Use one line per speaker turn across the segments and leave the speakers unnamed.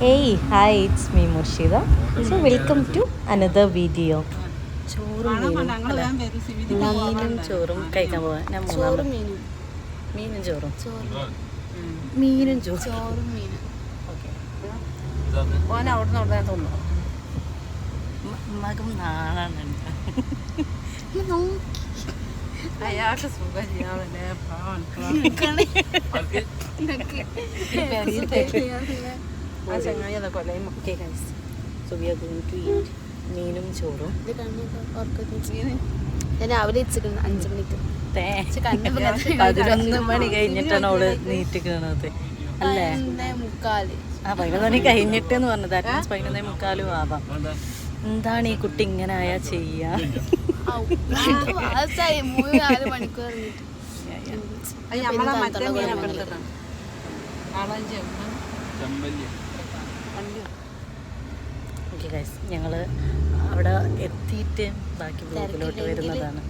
Hey, hi, it's me Murshida. So welcome to another video. ചോറും മീനും ചോറും കഴിക്കാൻ പോവാൻ ഞാൻ മൂന്നാമത് മീനും ചോറും മീനും ചോറും ഓക്കെ ഓൻ അവിടുന്ന് അവിടെ തോന്നുന്നു മകം നാണാനുണ്ട് അയാൾക്ക് സുഖമില്ലാതെ ആ ചങ്ങായി അതൊക്കെ okay guys so we are going to eat മീനും ചോറും
രാവിലെ 5 മണിക്ക്
11 മണി കഴിഞ്ഞിട്ടാണ് അവള് നീറ്റിക്കണത് അല്ലേ? 11 മണി കഴിഞ്ഞിട്ട് എന്ന് പറഞ്ഞത് 11:45 ആവാം. എന്താണ് ഈ കുട്ടി ഇങ്ങനെ ആയാ ചെയ്യാ? ഓക്കെ ഗൈസ്, ഞങ്ങൾ അവിടെ എത്തിയിട്ട് ബാക്കി ബ്ലോഗിലോട്ട് വരുന്നതാണ്.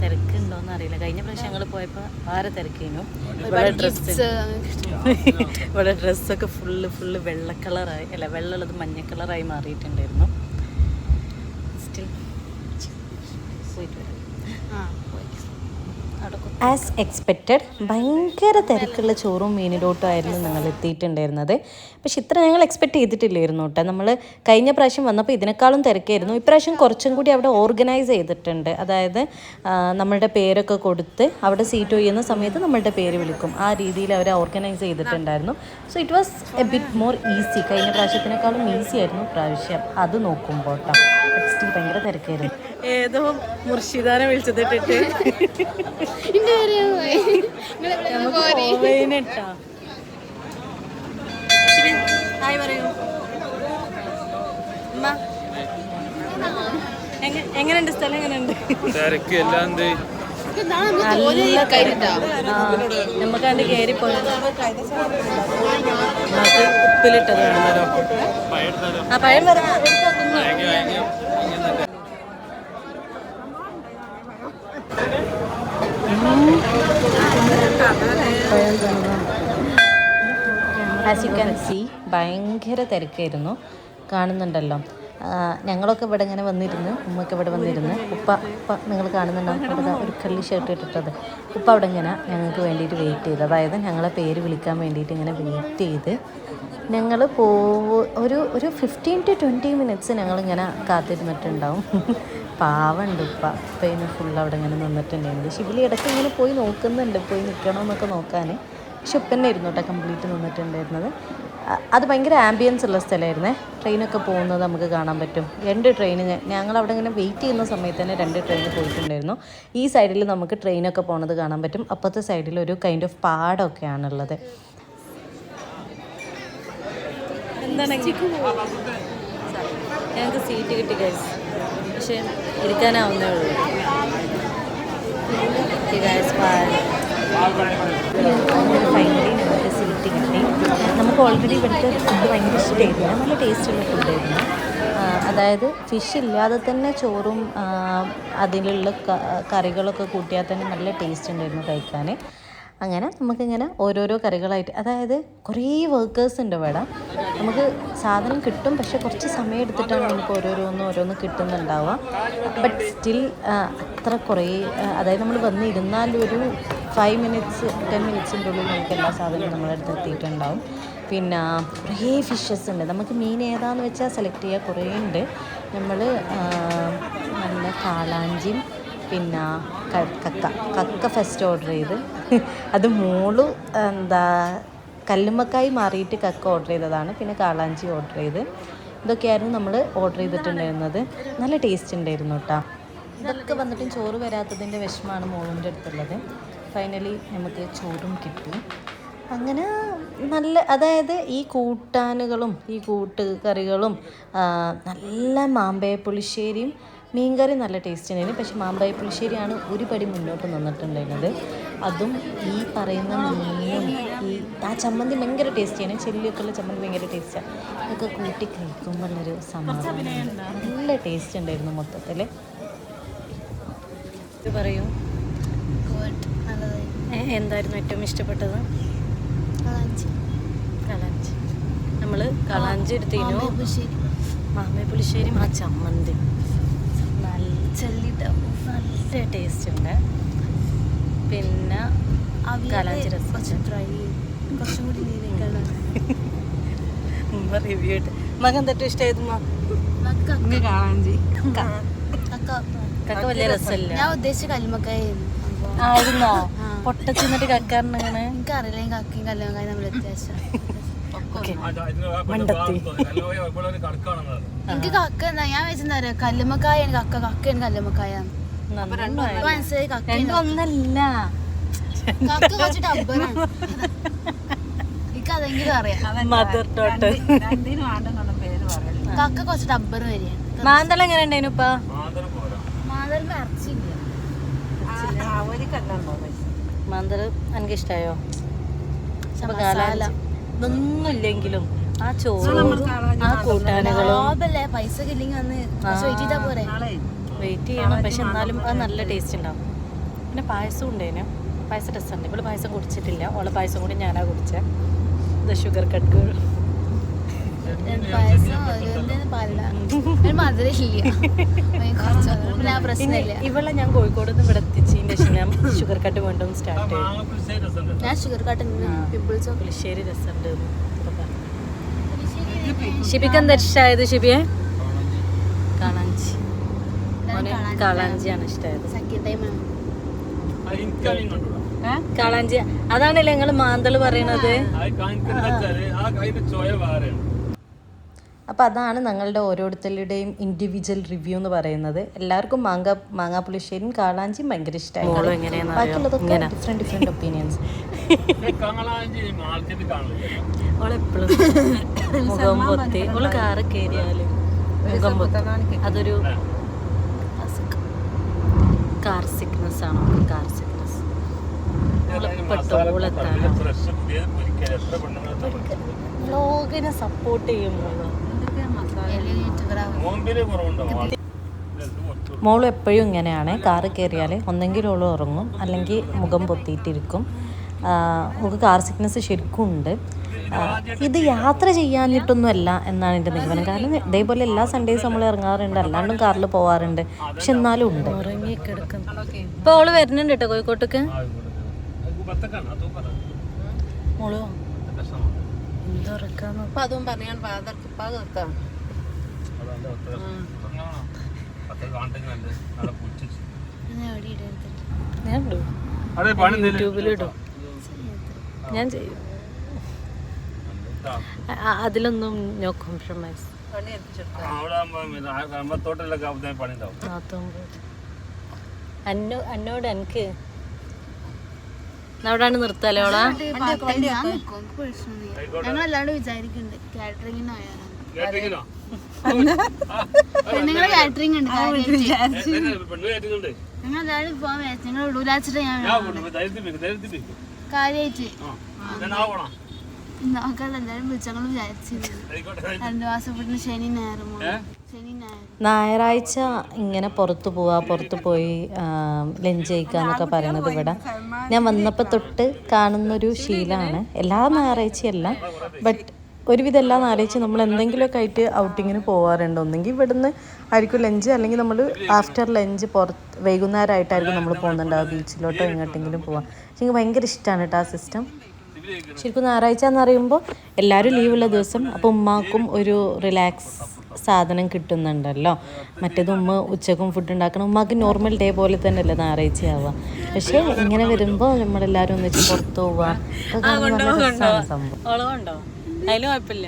തിരക്കുണ്ടോയെന്ന് അറിയില്ല. കഴിഞ്ഞ പ്രാവശ്യം ഞങ്ങൾ പോയപ്പോൾ ആരെ തിരക്കേനു. ഇവിടെ ഡ്രസ്സൊക്കെ ഫുള്ള് വെള്ള കളറായി, അല്ല വെള്ളുള്ളത് മഞ്ഞ കളറായി മാറിയിട്ടുണ്ടായിരുന്നു. സ്റ്റിൽ ആസ് എക്സ്പെക്റ്റഡ് ഭയങ്കര തിരക്കുള്ള ചോറും മീനിലോട്ടും ആയിരുന്നു ഞങ്ങൾ എത്തിയിട്ടുണ്ടായിരുന്നത്. പക്ഷെ ഇത്ര ഞങ്ങൾ എക്സ്പെക്റ്റ് ചെയ്തിട്ടില്ലായിരുന്നു കേട്ടോ. നമ്മൾ കഴിഞ്ഞ പ്രാവശ്യം വന്നപ്പോൾ ഇതിനേക്കാളും തിരക്കായിരുന്നു. ഇപ്രാവശ്യം കുറച്ചും കൂടി അവിടെ ഓർഗനൈസ് ചെയ്തിട്ടുണ്ട്. അതായത് നമ്മളുടെ പേരൊക്കെ കൊടുത്ത് അവിടെ സീറ്റ് ഒഴിയുന്ന സമയത്ത് നമ്മളുടെ പേര് വിളിക്കും. ആ രീതിയിൽ അവർ ഓർഗനൈസ് ചെയ്തിട്ടുണ്ടായിരുന്നു. So it was A bit more easy. കഴിഞ്ഞ പ്രാവശ്യത്തിനേക്കാളും ഈസി ആയിരുന്നു പ്രാവശ്യം അത് നോക്കുമ്പോൾ കേട്ടോ. സ്റ്റിൽ ഭയങ്കര തിരക്കായിരുന്നു. ഏതോ മുർഷിദാനെ വിളിച്ചതിട്ടിട്ട് എങ്ങനെയുണ്ട് സ്ഥലം? എങ്ങനെയുണ്ട്? നമുക്കാണ്ട് കയറിപ്പോയി ഉപ്പിലിട്ടത് ആ പഴം ആസ് യു ക്യാൻ സീ ഭയങ്കര തിരക്കായിരുന്നു. കാണുന്നുണ്ടല്ലോ, ഞങ്ങളൊക്കെ ഇവിടെ ഇങ്ങനെ വന്നിരുന്നു. ഉമ്മയൊക്കെ ഇവിടെ വന്നിരുന്നു. ഉപ്പ നിങ്ങൾ കാണുന്നുണ്ടാവും, ഇവിടെ ഒരു കള്ളി ഷർട്ട് ഇട്ടിട്ടത്. ഉപ്പ അവിടെ ഇങ്ങനെ ഞങ്ങൾക്ക് വേണ്ടിയിട്ട് വെയിറ്റ് ചെയ്ത്, അതായത് ഞങ്ങളെ പേര് വിളിക്കാൻ വേണ്ടിയിട്ട് ഇങ്ങനെ വെയിറ്റ് ചെയ്ത് ഞങ്ങൾ ഒരു 15 to 20 മിനിറ്റ്സ് ഞങ്ങളിങ്ങനെ കാത്തിരുന്നിട്ടുണ്ടാവും. പാവമുണ്ട് ഉപ്പ. ഇപ്പം ഫുൾ അവിടെ ഇങ്ങനെ നിന്നിട്ടുണ്ടായിരുന്നു. ശിബിലി ഇടയ്ക്ക് ഇങ്ങനെ പോയി നോക്കുന്നുണ്ട്, പോയി നിൽക്കണമെന്നൊക്കെ നോക്കാൻ. പക്ഷെ ഉപ്പന്നെ ആയിരുന്നു കേട്ടോ കംപ്ലീറ്റ് നിന്നിട്ടുണ്ടായിരുന്നത്. അത് ഭയങ്കര ആംബിയൻസ് ഉള്ള സ്ഥലമായിരുന്നേ. ട്രെയിനൊക്കെ പോകുന്നത് നമുക്ക് കാണാൻ പറ്റും. 2 ട്രെയിൻ ഞങ്ങളവിടെ ഇങ്ങനെ വെയിറ്റ് ചെയ്യുന്ന സമയത്ത് തന്നെ 2 ട്രെയിൻ പോയിട്ടുണ്ടായിരുന്നു. ഈ സൈഡിൽ നമുക്ക് ട്രെയിനൊക്കെ പോകുന്നത് കാണാൻ പറ്റും. അപ്പുറത്തെ സൈഡിൽ ഒരു കൈൻഡ് ഓഫ് പാടമൊക്കെയാണുള്ളത്. ഞങ്ങൾക്ക് സീറ്റ് കിട്ടി ഗൈസ്, പക്ഷേ ഇരിക്കാനാവുന്നേ ഉള്ളൂ. ഫൈനലി നമുക്ക് സീറ്റ് കിട്ടി. നമുക്ക് ഓൾറെഡി ഇവിടുത്തെ ഫുഡ് ഭയങ്കര ഇഷ്ടമായിരുന്നു. നല്ല ടേസ്റ്റുള്ള ഫുഡായിരുന്നു. അതായത് ഫിഷ് ഇല്ലാതെ തന്നെ ചോറും അതിലുള്ള കറികളൊക്കെ കൂട്ടിയാൽ തന്നെ നല്ല ടേസ്റ്റ് ഉണ്ടായിരുന്നു കഴിക്കാൻ. അങ്ങനെ നമുക്കിങ്ങനെ ഓരോരോ കറികളായിട്ട്, അതായത് കുറേ വർക്കേഴ്സ് ഉണ്ട് ഇവിടെ. നമുക്ക് സാധനം കിട്ടും, പക്ഷെ കുറച്ച് സമയം എടുത്തിട്ടാണ് നമുക്ക് ഓരോന്ന് കിട്ടുന്നുണ്ടാവുക. ബട്ട് സ്റ്റിൽ അത്ര കുറേ, അതായത് നമ്മൾ വന്നിരുന്നാലും ഒരു 5 മിനിറ്റ്സ് 10 മിനിറ്റ്സിൻ്റെ ഉള്ളിൽ നമുക്ക് എല്ലാ സാധനവും നമ്മളെ അടുത്ത് എത്തിയിട്ടുണ്ടാവും. പിന്നെ കുറേ ഫിഷസ് ഉണ്ട്. നമുക്ക് മീൻ ഏതാണെന്ന് വെച്ചാൽ സെലക്ട് ചെയ്യുക. കുറേ ഉണ്ട്. നമ്മൾ നല്ല കാളാഞ്ചിയും പിന്നെ കക്ക ഫസ്റ്റ് ഓർഡർ ചെയ്ത്, അത് മോള് കല്ലുമ്മക്കായി മാറിയിട്ട് കക്ക ഓർഡർ ചെയ്തതാണ്. പിന്നെ കാളാഞ്ചി ഓർഡർ ചെയ്ത്. ഇതൊക്കെയായിരുന്നു നമ്മൾ ഓർഡർ ചെയ്തിട്ടുണ്ടായിരുന്നത്. നല്ല ടേസ്റ്റ് ഉണ്ടായിരുന്നു കേട്ടോ. ഇതൊക്കെ വന്നിട്ടും ചോറ് വരാത്തതിൻ്റെ വിഷമമാണ് മോളിൻ്റെ അടുത്തുള്ളത്. ഫൈനലി നമുക്ക് ചോറും കിട്ടി. അങ്ങനെ നല്ല, അതായത് ഈ കൂട്ടാനുകളും ഈ കൂട്ടുകറികളും നല്ല മാമ്പഴ പുളിശ്ശേരിയും മീൻകറി നല്ല ടേസ്റ്റ് ഉണ്ടായിരുന്നു. പക്ഷേ മാമ്പഴ പുളിശ്ശേരിയാണ് ഒരു പടി മുന്നോട്ട് നിന്നിട്ടുണ്ടായിരുന്നത്. അതും ഈ പറയുന്ന മീനും ആ ചമ്മന്തി ഭയങ്കര ടേസ്റ്റിയാണ്. ചെല്ലിയൊക്കെ ഉള്ള ചമ്മന്തി ഭയങ്കര ടേസ്റ്റാണ്. ഇതൊക്കെ കൂട്ടി കഴിക്കുമ്പോഴുള്ളൊരു സമാധാനം, നല്ല ടേസ്റ്റ് ഉണ്ടായിരുന്നു മൊത്തത്തിൽ. ഇത് പറയൂ, എന്തായിരുന്നു ഏറ്റവും ഇഷ്ടപ്പെട്ടത്?
കാളാഞ്ചി.
എടുത്തിനു മാമ്പഴ പുളിശ്ശേരി ആ ചമ്മന്തി നല്ല ടേസ്റ്റ് ഉണ്ട്. പിന്നെ കാലാഞ്ചി രസം റിവ്യൂ ഇട്ട് മകൻ തെറ്റും ഇഷ്ടമായിരുന്നു. കക്ക വലിയ രസമില്ല.
ഞാൻ ഉദ്ദേശിച്ച കല്ലുമക്കായ
ആയിരുന്നോ? പൊട്ടച്ചിന്നിട്ട് കക്കാറിനങ്ങനെ
എനിക്കറിയില്ല. കക്കയും കല്ലുമക്കായും നമ്മൾ വ്യത്യാസം. എനിക്ക് കക്ക എന്താ ഞാൻ വെച്ചെന്താ പറയാ, കല്ലുമക്കായ കക്ക, കക്കയാണ് കല്ലുമക്കായ. മനസ്സിലായി. കക്ക
ഒന്നല്ല,
കക്ക കുറച്ച് ടബ്ബറാണ്. എനിക്ക് അതെങ്കിലും അറിയാം.
Mother daughter.
കക്ക കുറച്ച് ടബ്ബർ വരികയാണ്.
മാന്തളം എങ്ങനെ ഉണ്ടായിരുന്നു ഇപ്പ?
മാന്തളിന് ഇറച്ചിയില്ല.
മാന്തള് എനിക്ക് ഇഷ്ടായോ?
മസാല
ഇതൊന്നും ഇല്ലെങ്കിലും ആ ചോറും ആ കൂട്ടാനുകളും
പൈസ ഇല്ലെങ്കിൽ വന്ന് വെയിറ്റ് ചെയ്താ പോരെ.
വെയിറ്റ് ചെയ്യണം, പക്ഷെ എന്നാലും അത് നല്ല ടേസ്റ്റ് ഉണ്ടാവും. പിന്നെ പായസം ഉണ്ടേനു, പായസം രസമുണ്ട്. ഇവിടെ പായസം കുടിച്ചിട്ടില്ല, ഓളെ പായസം കൂടി ഞാനാ കുടിച്ചേ. ഇത് ഷുഗർ കട്ട് ഇവളെ ഞാൻ കോഴിക്കോട് നിന്ന് ഇവിടെ എത്തിച്ചതിന്റെ ശേഷം ഞാൻ ഷുഗർ കട്ട് വീണ്ടും സ്റ്റാർട്ട് ചെയ്തു.
ഞാൻ ഷുഗർ കട്ട് പിമ്പിൾസ്
പുളിശ്ശേരി രസമുണ്ട്. ഷിബിക്ക് എന്താ ഇഷ്ടമായത്? ഷിബിയെ കാളാഞ്ചി, കാളാഞ്ചിയാണ് ഇഷ്ടമായത്. കാളാഞ്ചി അതാണല്ലേ ഞങ്ങള് മാന്തള് പറയണത്. അപ്പോൾ അതാണ് ഞങ്ങളുടെ ഓരോരുത്തരുടെയും ഇൻഡിവിജ്വൽ റിവ്യൂ എന്ന് പറയുന്നത്. എല്ലാവർക്കും മാങ്ങാ പുളിശ്ശേരിയും കാളാഞ്ചിയും ഭയങ്കര ഇഷ്ടമായി. ബാക്കിയുള്ളതൊക്കെ ഡിഫറെൻറ്റ് ഒപ്പീനിയൻസ്. ഓളെപ്പോഴും മുഖം പൊത്തി, ഓള് കാറ് കയറിയാലും മുഖം പൊത്തി. അതൊരു കാർ സിക്നസ് ആണോ? Car sickness. വ്ലോഗിനെ സപ്പോർട്ട് ചെയ്യുമ്പോൾ മോള് എപ്പോഴും ഇങ്ങനെയാണ്. കാറ് കയറിയാൽ ഒന്നെങ്കിൽ ഓള് ഉറങ്ങും, അല്ലെങ്കിൽ മുഖം പൊത്തിയിട്ടിരിക്കും. നമുക്ക് കാർ സിക്നസ് ശരിക്കും ഉണ്ട്. ഇത് യാത്ര ചെയ്യാനിട്ടൊന്നുമല്ല എന്നാണ് എൻ്റെ നിഗമനം. കാരണം ഇതേപോലെ എല്ലാ സൺഡേസും നമ്മൾ ഇറങ്ങാറുണ്ട്, അല്ലാണ്ടും കാറിൽ പോവാറുണ്ട്. പക്ഷെ എന്നാലും ഉണ്ട്. ഇപ്പോൾ ഓള് വരുന്നുണ്ട് കേട്ടോ കോഴിക്കോട്ടേക്ക്. മോളോ അതും പറയാൻ യൂട്യൂബിലിടും, ഞാൻ ചെയ്യും. അതിലൊന്നും നോ കോംപ്രമൈസ്. എന്നോട് എനിക്ക് അവിടാണ് നിർത്താലോ ഓളാ.
ഞങ്ങളല്ലാണ്ട് വിചാരിക്കുന്നുണ്ട് കാറ്ററിംഗിന് പെണ്ണുങ്ങളെ കാറ്ററിംഗ് ഉണ്ട്. ഞങ്ങളെല്ലാവരും പോകാൻ ഞങ്ങൾ ഇടൂലാച്ചിട്ട് ഞാൻ കാര്യമായിട്ട് നോക്കാൻ എല്ലാവരും വിളിച്ചങ്ങൾ വിചാരിച്ചിരുന്നു. 2 മാസം പെട്ടെന്ന് ശനി ഞായറും
ഞായറാഴ്ച ഇങ്ങനെ പുറത്തു പോയി ലഞ്ച് കഴിക്കുക എന്നൊക്കെ പറയണത് ഇവിടെ ഞാൻ വന്നപ്പോൾ തൊട്ട് കാണുന്നൊരു ശീലമാണ്. എല്ലാ ഞായറാഴ്ചയല്ല, ബട്ട് ഒരുവിധം എല്ലാ ഞായറാഴ്ചയും നമ്മൾ എന്തെങ്കിലുമൊക്കെ ആയിട്ട് ഔട്ടിങ്ങിന് പോകാറുണ്ട്. ഒന്നെങ്കിൽ ഇവിടുന്ന് ആയിരിക്കും ലഞ്ച്, അല്ലെങ്കിൽ നമ്മൾ ആഫ്റ്റർ ലഞ്ച് വൈകുന്നേരമായിട്ടായിരിക്കും നമ്മൾ പോകുന്നുണ്ടാവുക, ബീച്ചിലോട്ടോ എങ്ങോട്ടെങ്കിലും പോവാം. പക്ഷെ എനിക്ക് ഭയങ്കര ഇഷ്ടമാണ് കേട്ടോ ആ സിസ്റ്റം. ശരിക്കും ഞായറാഴ്ച എന്ന് പറയുമ്പോൾ എല്ലാവരും ലീവുള്ള ദിവസം, അപ്പോൾ ഉമ്മാക്കും ഒരു റിലാക്സ് സാധനം കിട്ടുന്നുണ്ടല്ലോ. മറ്റേത് ഉമ്മ ഉച്ചക്കും ഫുഡ് ഉണ്ടാക്കണം. ഉമ്മാക്ക് നോർമൽ ഡേ പോലെ തന്നെ അല്ലേ ഞായറാഴ്ച ആവുക. പക്ഷേ ഇങ്ങനെ വരുമ്പോൾ നമ്മളെല്ലാവരും ഒന്നിച്ച് പുറത്ത് പോവാം. സംഭവം അതിലും കുഴപ്പമില്ല.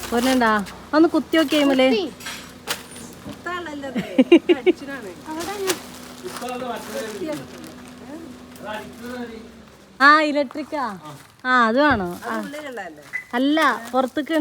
പോരണ്ടാ ഒന്ന് കുത്തി നോക്കി കഴിയുമ്പല്ലേ ആ ഇലക്ട്രിക്കാ. ആ അത് വേണോ? അല്ല പുറത്തേക്ക്